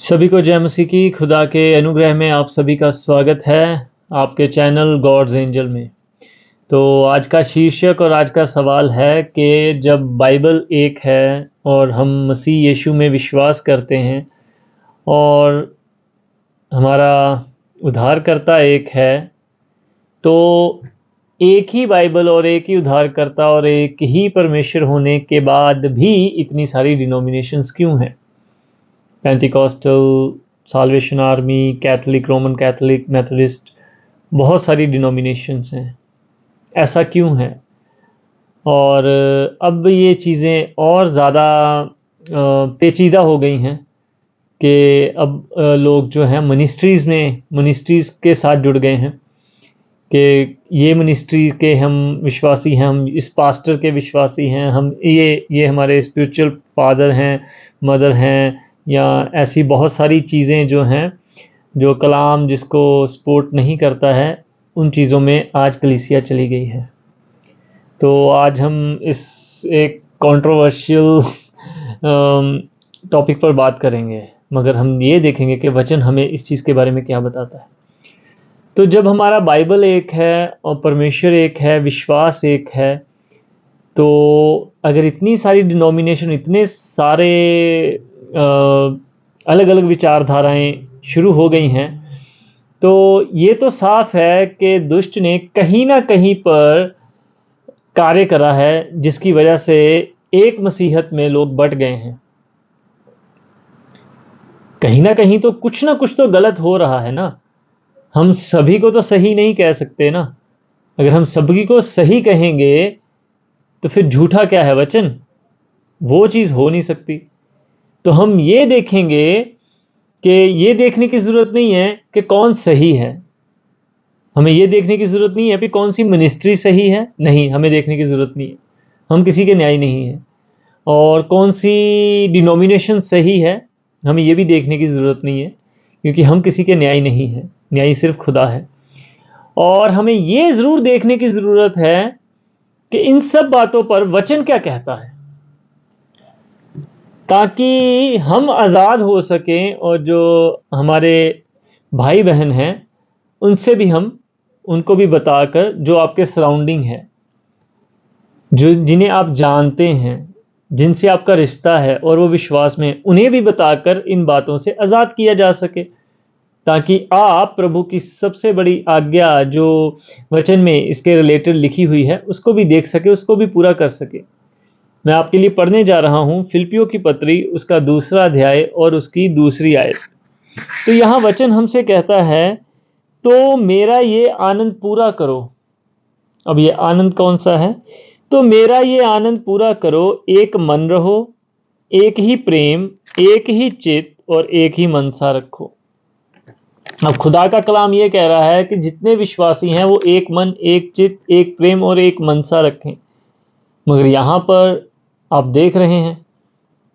सभी को जय मसीह की। खुदा के अनुग्रह में आप सभी का स्वागत है आपके चैनल गॉड्स एंजल में। तो आज का शीर्षक और आज का सवाल है कि जब बाइबल एक है और हम मसीह यीशु में विश्वास करते हैं और हमारा उद्धारकर्ता एक है, तो एक ही बाइबल और एक ही उद्धारकर्ता और एक ही परमेश्वर होने के बाद भी इतनी सारी डिनोमिनेशंस क्यों हैं? Pentecostal, Salvation Army, Catholic, Roman Catholic, Methodist, बहुत सारी डिनोमिनेशंस हैं। ऐसा क्यों है? और अब ये चीज़ें और ज़्यादा पेचीदा हो गई हैं कि अब लोग जो हैं मिनिस्ट्रीज़ के साथ जुड़ गए हैं कि ये मिनिस्ट्री के हम विश्वासी हैं, हम इस पास्टर के विश्वासी हैं, हम ये हमारे स्पिरिचुअल फादर हैं, मदर हैं, या ऐसी बहुत सारी चीज़ें जो हैं, जो कलाम जिसको सपोर्ट नहीं करता है, उन चीज़ों में आज कलीसिया चली गई है। तो आज हम इस एक कंट्रोवर्शियल टॉपिक पर बात करेंगे, मगर हम ये देखेंगे कि वचन हमें इस चीज़ के बारे में क्या बताता है। तो जब हमारा बाइबल एक है और परमेश्वर एक है, विश्वास एक है, तो अगर इतनी सारी डिनोमिनेशन, इतने सारे अलग अलग विचारधाराएं शुरू हो गई हैं, तो ये तो साफ है कि दुष्ट ने कहीं ना कहीं पर कार्य करा है, जिसकी वजह से एक मसीहत में लोग बट गए हैं। कहीं ना कुछ तो गलत हो रहा है ना। हम सभी को तो सही नहीं कह सकते ना। अगर हम सभी को सही कहेंगे तो फिर झूठा क्या है? वचन। वो चीज़ हो नहीं सकती। तो हम ये देखेंगे कि ये देखने की ज़रूरत नहीं है कि कौन सही है। हमें ये देखने की ज़रूरत नहीं है कि कौन सी मिनिस्ट्री सही है। नहीं, हमें देखने की ज़रूरत नहीं है। हम किसी के न्याय नहीं है। और कौन सी डिनोमिनेशन सही है, हमें ये भी देखने की ज़रूरत नहीं है, क्योंकि हम किसी के न्याय नहीं है। न्याय सिर्फ खुदा है। और हमें ये ज़रूर देखने की ज़रूरत है कि इन सब बातों पर वचन क्या कहता है, ताकि हम आज़ाद हो सकें और जो हमारे भाई बहन हैं उनसे भी हम उनको भी बताकर, जो आपके सराउंडिंग है, जो जिन्हें आप जानते हैं, जिनसे आपका रिश्ता है और वो विश्वास में, उन्हें भी बताकर इन बातों से आज़ाद किया जा सके, ताकि आप प्रभु की सबसे बड़ी आज्ञा जो वचन में इसके रिलेटेड लिखी हुई है उसको भी देख सके, उसको भी पूरा कर सके। मैं आपके लिए पढ़ने जा रहा हूं फिलिप्पियों की पत्री, उसका 2 अध्याय और उसकी 2 आयत। तो यहाँ वचन हमसे कहता है, तो मेरा ये आनंद पूरा करो। अब ये आनंद कौन सा है? तो मेरा ये आनंद पूरा करो, एक मन रहो, एक ही प्रेम, एक ही चित्त और एक ही मनसा रखो। अब खुदा का कलाम ये कह रहा है कि जितने विश्वासी हैं वो एक मन, एक चित्त, एक प्रेम और एक मनसा रखें। मगर यहाँ पर आप देख रहे हैं,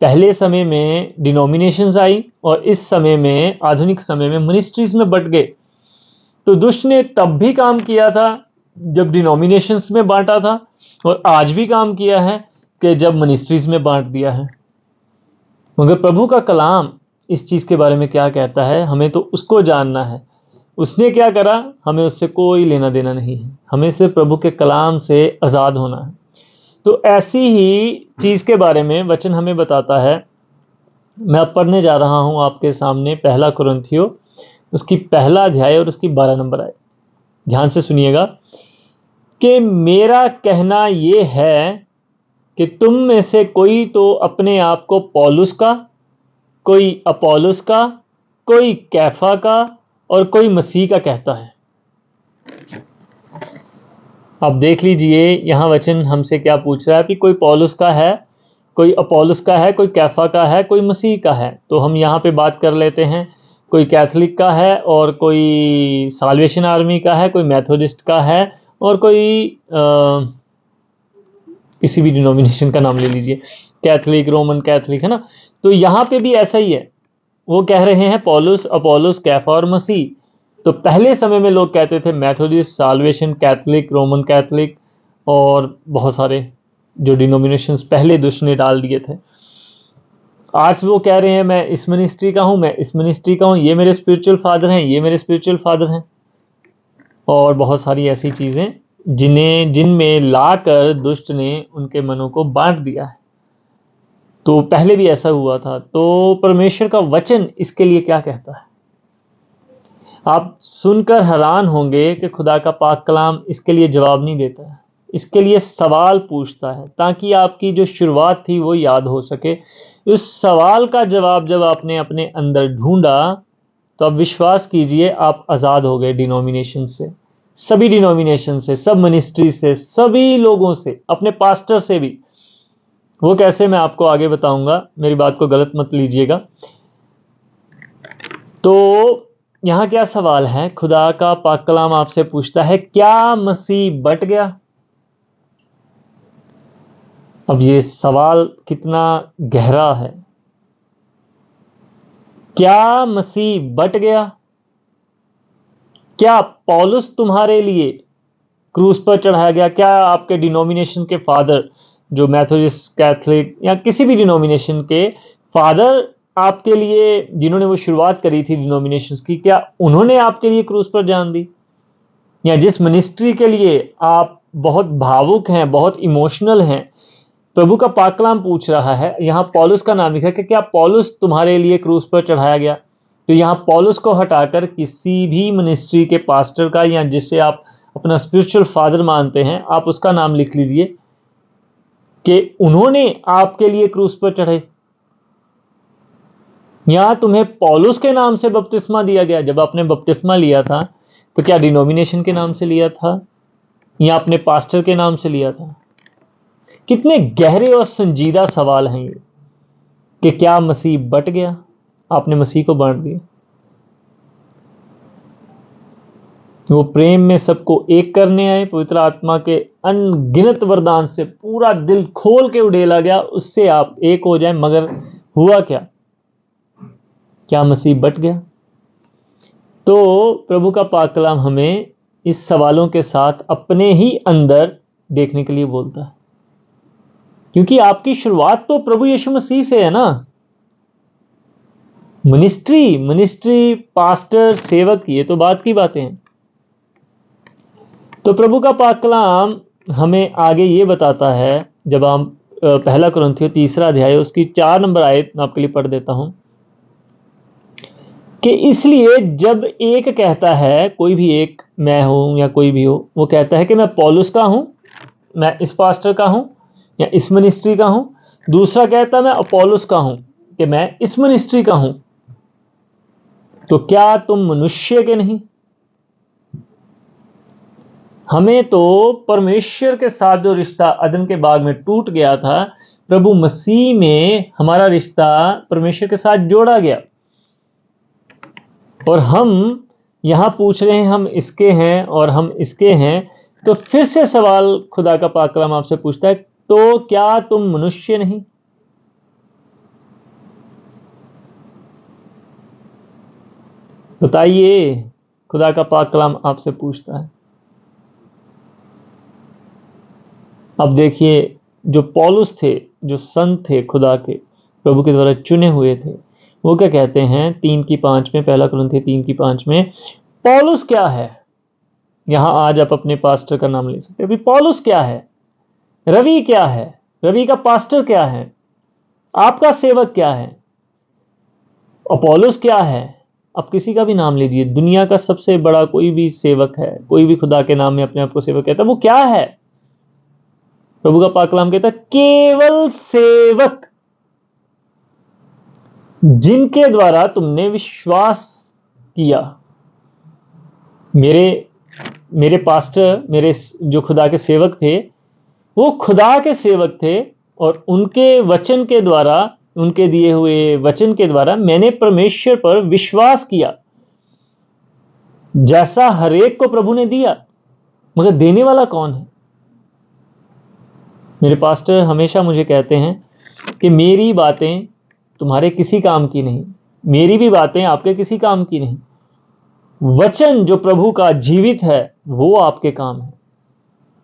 पहले समय में डिनोमिनेशंस आई और इस समय में, आधुनिक समय में, मिनिस्ट्रीज में बट गए। तो दुष्ट ने तब भी काम किया था जब डिनोमिनेशंस में बांटा था, और आज भी काम किया है कि जब मिनिस्ट्रीज में बांट दिया है। मगर प्रभु का कलाम इस चीज़ के बारे में क्या कहता है, हमें तो उसको जानना है। उसने क्या करा, हमें उससे कोई लेना देना नहीं है। हमें सिर्फ प्रभु के कलाम से आज़ाद होना है। तो ऐसी ही चीज़ के बारे में वचन हमें बताता है। मैं अब पढ़ने जा रहा हूं आपके सामने पहला कुरिन्थियों, उसकी 1 अध्याय और उसकी 12 नंबर आयत। ध्यान से सुनिएगा कि मेरा कहना ये है कि तुम में से कोई तो अपने आप को पौलुस का, कोई अपोलोस का, कोई कैफा का और कोई मसीह का कहता है। अब देख लीजिए, यहाँ वचन हमसे क्या पूछ रहा है कि कोई पौलुस का है, कोई अपोलोस का है, कोई कैफा का है, कोई मसीह का है। तो हम यहाँ पे बात कर लेते हैं, कोई कैथलिक का है और कोई साल्वेशन आर्मी का है, कोई मेथोडिस्ट का है और कोई किसी भी डिनोमिनेशन का नाम ले लीजिए, कैथलिक, रोमन कैथलिक, है ना। तो यहाँ पे भी ऐसा ही है। वो कह रहे हैं पौलुस, अपोलोस, कैफा और मसीह। तो पहले समय में लोग कहते थे Methodist, Salvation, Catholic, Roman Catholic और बहुत सारे जो डिनोमिनेशंस पहले दुष्ट ने डाल दिए थे। आज वो कह रहे हैं मैं इस मिनिस्ट्री का हूं, मैं इस मिनिस्ट्री का हूं, ये मेरे स्पिरिचुअल फादर हैं, ये मेरे स्पिरिचुअल फादर हैं, और बहुत सारी ऐसी चीजें जिनमें लाकर दुष्ट ने उनके मनों को बांट दिया है। तो पहले भी ऐसा हुआ था। तो परमेश्वर का वचन इसके लिए क्या कहता है? आप सुनकर हैरान होंगे कि खुदा का पाक कलाम इसके लिए जवाब नहीं देता है, इसके लिए सवाल पूछता है, ताकि आपकी जो शुरुआत थी वो याद हो सके। उस सवाल का जवाब जब आपने अपने अंदर ढूंढा, तो आप विश्वास कीजिए आप आज़ाद हो गए डिनोमिनेशन से, सभी डिनोमिनेशन से, सब मिनिस्ट्री से, सभी लोगों से, अपने पास्टर से भी। वो कैसे, मैं आपको आगे बताऊंगा, मेरी बात को गलत मत लीजिएगा। तो यहां क्या सवाल है? खुदा का पाक कलाम आपसे पूछता है, क्या मसीह बट गया? अब ये सवाल कितना गहरा है। क्या मसीह बट गया? क्या पौलुस तुम्हारे लिए क्रूस पर चढ़ाया गया? क्या आपके डिनोमिनेशन के फादर, जो मैथोडिस्ट, कैथलिक या किसी भी डिनोमिनेशन के फादर आपके लिए, जिन्होंने वो शुरुआत करी थी डिनोमिनेशंस की, क्या उन्होंने आपके लिए क्रूस पर जान दी? या जिस मिनिस्ट्री के लिए आप बहुत भावुक हैं, बहुत इमोशनल हैं, प्रभु का पाक कलाम पूछ रहा है, यहां पौलुस का नाम लिखा है कि क्या पौलुस तुम्हारे लिए क्रूस पर चढ़ाया गया? तो यहां पौलुस को हटाकर किसी भी मिनिस्ट्री के पास्टर का, या जिसे आप अपना स्पिरिचुअल फादर मानते हैं, आप उसका नाम लिख लीजिए कि उन्होंने आपके लिए क्रूस पर चढ़े। या तुम्हें पौलुस के नाम से बपतिस्मा दिया गया? जब आपने बपतिस्मा लिया था तो क्या डिनोमिनेशन के नाम से लिया था या अपने पास्टर के नाम से लिया था? कितने गहरे और संजीदा सवाल हैं ये, कि क्या मसीह बट गया? आपने मसीह को बांट दिया। वो प्रेम में सबको एक करने आए, पवित्र आत्मा के अनगिनत वरदान से पूरा दिल खोल के उड़ेला गया, उससे आप एक हो जाए। मगर हुआ क्या? क्या मसीह बट गया? तो प्रभु का पाक कलाम हमें इस सवालों के साथ अपने ही अंदर देखने के लिए बोलता है, क्योंकि आपकी शुरुआत तो प्रभु यीशु मसीह से है ना। मिनिस्ट्री, पास्टर, सेवक, ये तो बात की बातें हैं। तो प्रभु का पाक कलाम हमें आगे ये बताता है, जब हम पहला कुरिन्थियों 3 अध्याय उसकी 4 नंबर आयत मैं आपके लिए पढ़ देता हूं, कि इसलिए जब एक कहता है, कोई भी एक, मैं हूं या कोई भी हो, वो कहता है कि मैं पौलुस का हूं, मैं इस पास्टर का हूं या इस मिनिस्ट्री का हूं, दूसरा कहता है मैं अपोलोस का हूं, कि मैं इस मिनिस्ट्री का हूं, तो क्या तुम मनुष्य के नहीं? हमें तो परमेश्वर के साथ जो रिश्ता अदन के बाग में टूट गया था, प्रभु मसीह में हमारा रिश्ता परमेश्वर के साथ जोड़ा गया। और हम यहां पूछ रहे हैं हम इसके हैं और हम इसके हैं। तो फिर से सवाल खुदा का पाक कलाम आपसे पूछता है, तो क्या तुम मनुष्य नहीं? बताइए, खुदा का पाक कलाम आपसे पूछता है। अब देखिए, जो पौलुस थे, जो संत थे खुदा के, प्रभु के द्वारा चुने हुए थे, वो क्या कहते हैं 3:5 में, पहला कुरिन्थियों 3:5 में, पौलुस क्या है? यहां आज आप अपने पास्टर का नाम ले सकते हैं। अभी पौलुस क्या है? रवि क्या है? रवि का पास्टर क्या है? आपका सेवक क्या है? अपोलोस क्या है? आप किसी का भी नाम लीजिए, दुनिया का सबसे बड़ा कोई भी सेवक है, कोई भी खुदा के नाम में अपने आप को सेवक कहता है, वो क्या है? प्रभु का पाक कलाम कहता है, केवल सेवक, जिनके द्वारा तुमने विश्वास किया। मेरे पास्टर, मेरे जो खुदा के सेवक थे, वो खुदा के सेवक थे, और उनके वचन के द्वारा, उनके दिए हुए वचन के द्वारा मैंने परमेश्वर पर विश्वास किया, जैसा हरेक को प्रभु ने दिया। मगर देने वाला कौन है? मेरे पास्टर हमेशा मुझे कहते हैं कि मेरी बातें तुम्हारे किसी काम की नहीं, मेरी भी बातें आपके किसी काम की नहीं। वचन जो प्रभु का जीवित है, वो आपके काम है।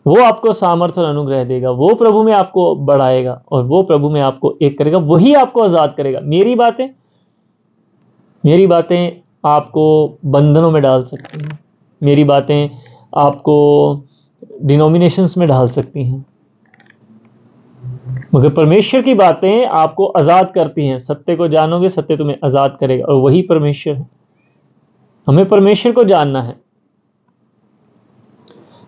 वो आपको सामर्थ्य और अनुग्रह देगा, वो प्रभु में आपको बढ़ाएगा और वो प्रभु में आपको एक करेगा, वही आपको आजाद करेगा। मेरी बातें आपको बंधनों में डाल सकती हैं, मेरी बातें आपको डिनोमिनेशंस में डाल सकती हैं, मगर परमेश्वर की बातें आपको आजाद करती हैं। सत्य को जानोगे, सत्य तुम्हें आजाद करेगा, और वही परमेश्वर है। हमें परमेश्वर को जानना है।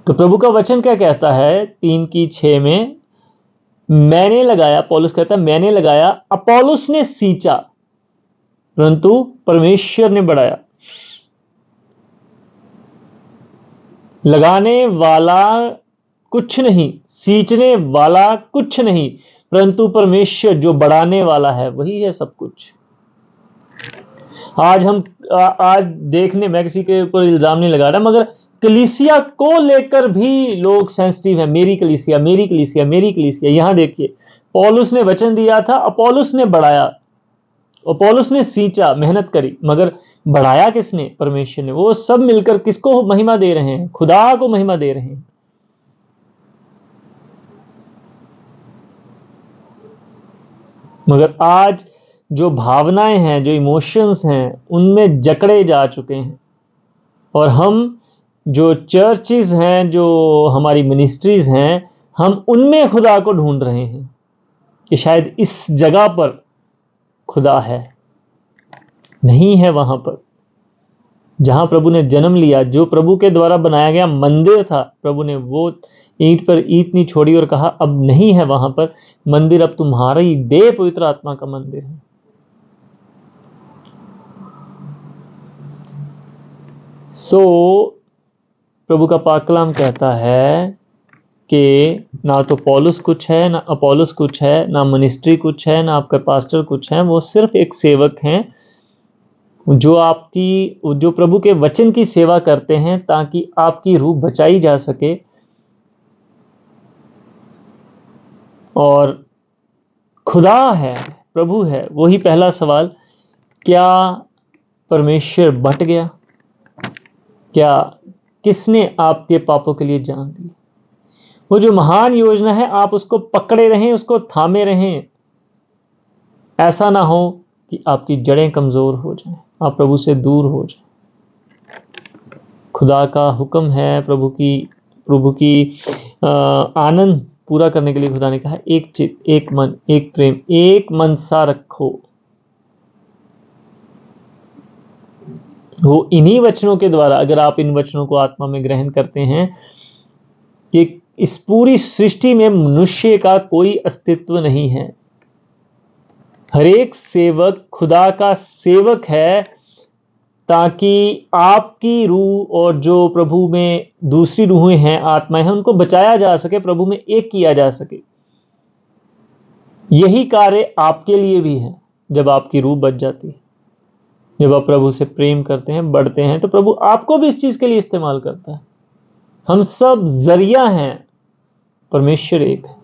तो प्रभु का वचन क्या कहता है 3:6 में, मैंने लगाया, पौलुस कहता है मैंने लगाया, अपोलोस ने सींचा, परंतु परमेश्वर ने बढ़ाया। लगाने वाला कुछ नहीं, सींचने वाला कुछ नहीं, परंतु परमेश्वर जो बढ़ाने वाला है वही है सब कुछ। आज देखने, मैं किसी के ऊपर इल्जाम नहीं लगा रहा, मगर कलीसिया को लेकर भी लोग सेंसिटिव हैं। मेरी कलीसिया, मेरी कलीसिया, मेरी कलीसिया। यहां देखिए, पौलुस ने वचन दिया था, अपोलोस ने बढ़ाया, अपोलोस ने सींचा, मेहनत करी, मगर बढ़ाया किसने? परमेश्वर ने। वो सब मिलकर किसको महिमा दे रहे हैं? खुदा को महिमा दे रहे हैं। मगर आज जो भावनाएं हैं, जो इमोशंस हैं, उनमें जकड़े जा चुके हैं, और हम जो चर्चेस हैं, जो हमारी मिनिस्ट्रीज हैं, हम उनमें खुदा को ढूंढ रहे हैं कि शायद इस जगह पर खुदा है। नहीं है वहां पर जहां प्रभु ने जन्म लिया, जो प्रभु के द्वारा बनाया गया मंदिर था, प्रभु ने वो ईंट पर ईंट नहीं छोड़ी और कहा अब नहीं है वहां पर मंदिर, अब तुम्हारी देह पवित्र आत्मा का मंदिर है। प्रभु का पाक कलाम कहता है कि ना तो पौलुस कुछ है, ना अपोलोस कुछ है, ना मिनिस्ट्री कुछ है, ना आपका पास्टर कुछ है। वो सिर्फ एक सेवक हैं जो प्रभु के वचन की सेवा करते हैं ताकि आपकी रूह बचाई जा सके। और खुदा है, प्रभु है। वही पहला सवाल, क्या परमेश्वर बट गया? क्या किसने आपके पापों के लिए जान दी? वो जो महान योजना है, आप उसको पकड़े रहें, उसको थामे रहें। ऐसा ना हो कि आपकी जड़ें कमजोर हो जाएं, आप प्रभु से दूर हो जाएं। खुदा का हुक्म है, प्रभु की आनंद पूरा करने के लिए खुदा ने कहा एक चित्त, एक मन, एक प्रेम, एक मन सा रखो। वो इन्हीं वचनों के द्वारा, अगर आप इन वचनों को आत्मा में ग्रहण करते हैं, कि इस पूरी सृष्टि में मनुष्य का कोई अस्तित्व नहीं है। हर एक सेवक खुदा का सेवक है ताकि आपकी रूह और जो प्रभु में दूसरी रूहें हैं, आत्माएं हैं, उनको बचाया जा सके, प्रभु में एक किया जा सके। यही कार्य आपके लिए भी है। जब आपकी रूह बच जाती है, जब आप प्रभु से प्रेम करते हैं, बढ़ते हैं, तो प्रभु आपको भी इस चीज के लिए इस्तेमाल करता है। हम सब जरिया हैं, परमेश्वर एक है।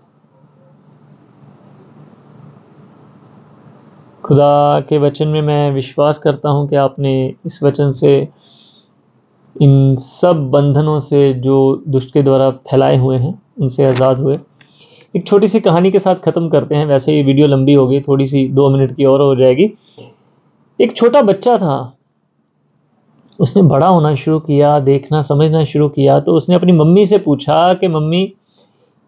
खुदा के वचन में मैं विश्वास करता हूं कि आपने इस वचन से, इन सब बंधनों से जो दुष्ट के द्वारा फैलाए हुए हैं, उनसे आज़ाद हुए। एक छोटी सी कहानी के साथ ख़त्म करते हैं। वैसे ये वीडियो लंबी हो गई, थोड़ी सी 2 मिनट की और हो जाएगी। एक छोटा बच्चा था, उसने बड़ा होना शुरू किया, देखना समझना शुरू किया, तो उसने अपनी मम्मी से पूछा कि मम्मी,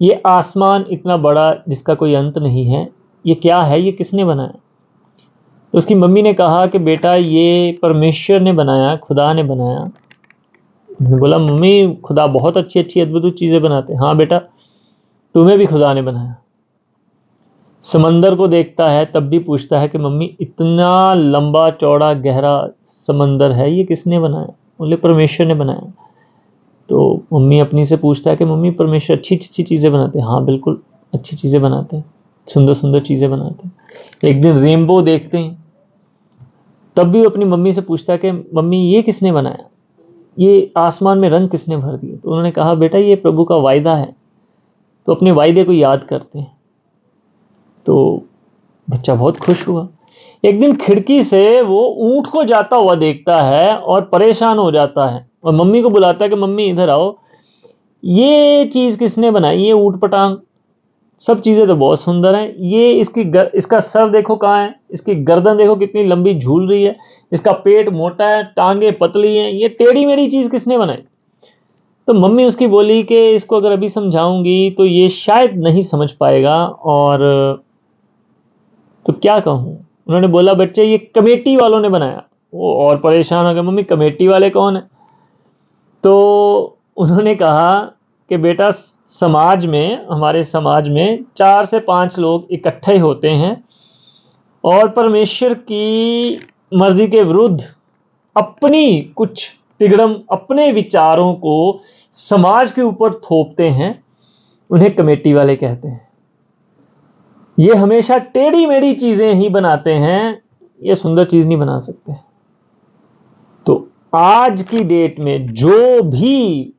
ये आसमान इतना बड़ा जिसका कोई अंत नहीं है, ये क्या है? ये किसने बनाया? तो उसकी मम्मी ने कहा कि बेटा, ये परमेश्वर ने बनाया, खुदा ने बनाया। उसने बोला, मम्मी खुदा बहुत अच्छी अच्छी अद्भुत चीज़ें बनाते हैं। हाँ बेटा, तुम्हें भी खुदा ने बनाया। समंदर को देखता है तब भी पूछता है कि मम्मी, इतना लंबा चौड़ा गहरा समंदर है, ये किसने बनाया? बोले, परमेश्वर ने बनाया। तो मम्मी अपनी से पूछता है कि मम्मी, परमेश्वर अच्छी अच्छी चीज़ें बनाते हैं? हाँ बिल्कुल, अच्छी चीज़ें बनाते हैं, सुंदर सुंदर चीज़ें बनाते हैं। एक दिन रेनबो देखते हैं, तब भी अपनी मम्मी से पूछता है कि मम्मी, ये किसने बनाया? ये आसमान में रंग किसने भर दिए? तो उन्होंने कहा, बेटा ये प्रभु का वायदा है, तो अपने वायदे को याद करते हैं। तो बच्चा बहुत खुश हुआ। एक दिन खिड़की से वो ऊंट को जाता हुआ देखता है और परेशान हो जाता है, और मम्मी को बुलाता है कि मम्मी इधर आओ, ये चीज़ किसने बनाई, ये ऊट पटांग, सब चीज़ें तो बहुत सुंदर हैं, ये इसका सर देखो कहाँ है, इसकी गर्दन देखो कितनी लंबी झूल रही है, इसका पेट मोटा है, टांगे पतली हैं, ये टेढ़ी मेढ़ी चीज़ किसने बनाई। तो मम्मी उसकी बोली कि इसको अगर अभी समझाऊंगी तो ये शायद नहीं समझ पाएगा, और तो क्या कहूँ। उन्होंने बोला बच्चे ये कमेटी वालों ने बनाया। वो और परेशान हो गए, मम्मी कमेटी वाले कौन है। तो उन्होंने कहा कि बेटा समाज में, हमारे समाज में 4 से 5 लोग इकट्ठे होते हैं और परमेश्वर की मर्जी के विरुद्ध अपनी कुछ तिगड़म, अपने विचारों को समाज के ऊपर थोपते हैं, उन्हें कमेटी वाले कहते हैं। ये हमेशा टेढ़ी मेढ़ी चीजें ही बनाते हैं, ये सुंदर चीज नहीं बना सकते। तो आज की डेट में जो भी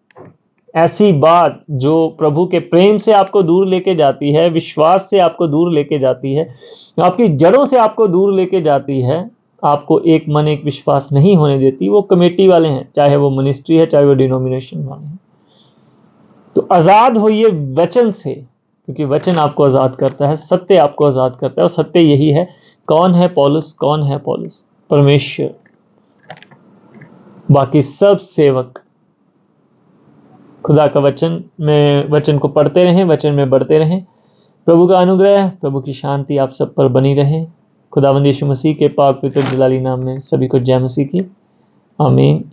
ऐसी बात जो प्रभु के प्रेम से आपको दूर लेके जाती है, विश्वास से आपको दूर लेके जाती है, आपकी जड़ों से आपको दूर लेके जाती है, आपको एक मन एक विश्वास नहीं होने देती, वो कमेटी वाले हैं, चाहे वो मिनिस्ट्री है, चाहे वो डिनोमिनेशन वाले हैं। तो आजाद होइए वचन से, क्योंकि वचन आपको आजाद करता है, सत्य आपको आजाद करता है, और सत्य यही है। कौन है पौलुस, कौन है पौलुस? परमेश्वर। बाकी सब सेवक। खुदा का वचन में, वचन को पढ़ते रहें, वचन में बढ़ते रहें। प्रभु का अनुग्रह, प्रभु की शांति आप सब पर बनी रहे। खुदावंद यीशु मसीह के पाक पवित्र जलाली नाम में सभी को जय मसीह की। आमीन।